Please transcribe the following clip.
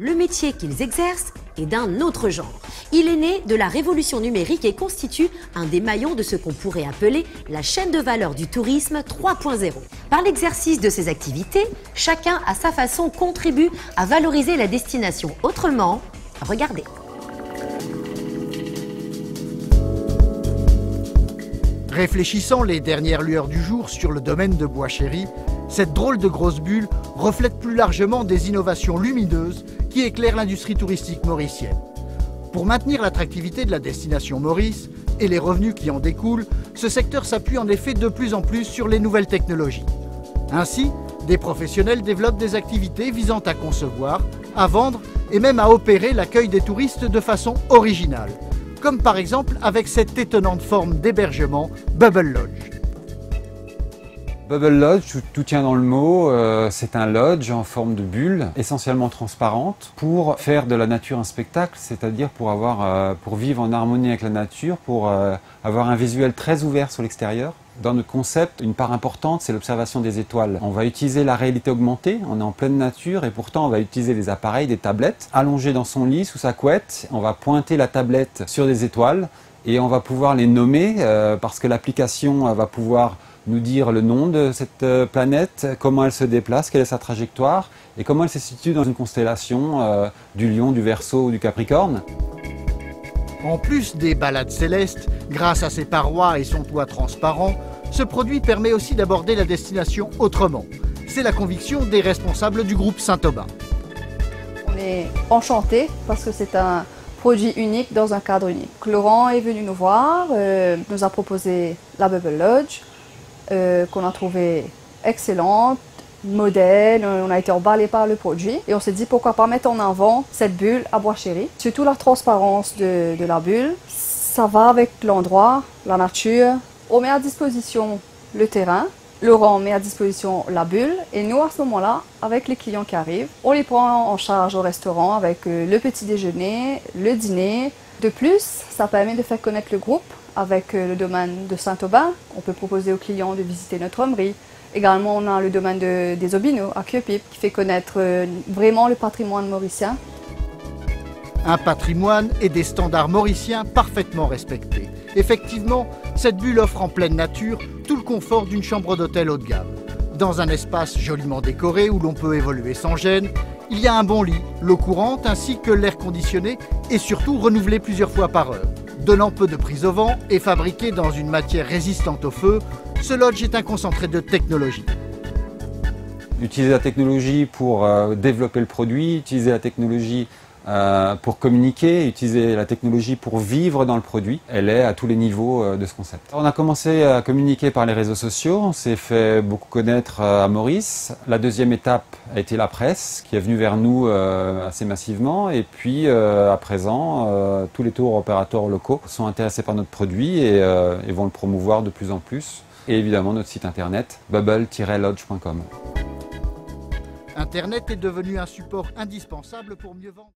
Le métier qu'ils exercent est d'un autre genre. Il est né de la révolution numérique et constitue un des maillons de ce qu'on pourrait appeler la chaîne de valeur du tourisme 3.0. Par l'exercice de ces activités, chacun à sa façon contribue à valoriser la destination autrement. Regardez. Réfléchissant les dernières lueurs du jour sur le domaine de Bois-Chéry, cette drôle de grosse bulle reflète plus largement des innovations lumineuses qui éclairent l'industrie touristique mauricienne. Pour maintenir l'attractivité de la destination Maurice et les revenus qui en découlent, ce secteur s'appuie en effet de plus en plus sur les nouvelles technologies. Ainsi, des professionnels développent des activités visant à concevoir, à vendre et même à opérer l'accueil des touristes de façon originale, comme par exemple avec cette étonnante forme d'hébergement Bubble Lodge. Bubble Lodge, tout tient dans le mot, c'est un lodge en forme de bulle, essentiellement transparente, pour faire de la nature un spectacle, c'est-à-dire pour vivre en harmonie avec la nature, pour avoir un visuel très ouvert sur l'extérieur. Dans notre concept, une part importante, c'est l'observation des étoiles. On va utiliser la réalité augmentée, on est en pleine nature et pourtant on va utiliser des appareils, des tablettes, allongées dans son lit, sous sa couette. On va pointer la tablette sur des étoiles et on va pouvoir les nommer parce que l'application va pouvoir nous dire le nom de cette planète, comment elle se déplace, quelle est sa trajectoire et comment elle se situe dans une constellation du Lion, du Verseau ou du Capricorne. En plus des balades célestes, grâce à ses parois et son toit transparent, ce produit permet aussi d'aborder la destination autrement. C'est la conviction des responsables du groupe Saint-Aubin. On est enchantés parce que c'est un produit unique dans un cadre unique. Laurent est venu nous voir, nous a proposé la Bubble Lodge, qu'on a trouvé excellente, modèle, on a été emballé par le produit et on s'est dit pourquoi pas mettre en avant cette bulle à Bois-Chéry. Surtout la transparence de la bulle, ça va avec l'endroit, la nature. On met à disposition le terrain, Laurent met à disposition la bulle et nous à ce moment-là, avec les clients qui arrivent, on les prend en charge au restaurant avec le petit déjeuner, le dîner. De plus, ça permet de faire connaître le groupe avec le domaine de Saint-Aubin. On peut proposer aux clients de visiter notre homerie. Également, on a le domaine des Obinots à Queupip qui fait connaître vraiment le patrimoine mauricien. Un patrimoine et des standards mauriciens parfaitement respectés. Effectivement, cette bulle offre en pleine nature tout le confort d'une chambre d'hôtel haut de gamme. Dans un espace joliment décoré où l'on peut évoluer sans gêne, il y a un bon lit, l'eau courante ainsi que l'air conditionné et surtout renouvelé plusieurs fois par heure. Donnant peu de prise au vent et fabriqué dans une matière résistante au feu, ce lodge est un concentré de technologie. Utiliser la technologie pour développer le produit, utiliser la technologie pour communiquer, utiliser la technologie pour vivre dans le produit. Elle est à tous les niveaux de ce concept. On a commencé à communiquer par les réseaux sociaux, on s'est fait beaucoup connaître à Maurice. La deuxième étape a été la presse qui est venue vers nous assez massivement et puis à présent tous les tours opérateurs locaux sont intéressés par notre produit et vont le promouvoir de plus en plus. Et évidemment notre site internet bubble-lodge.com. Internet est devenu un support indispensable pour mieux vendre.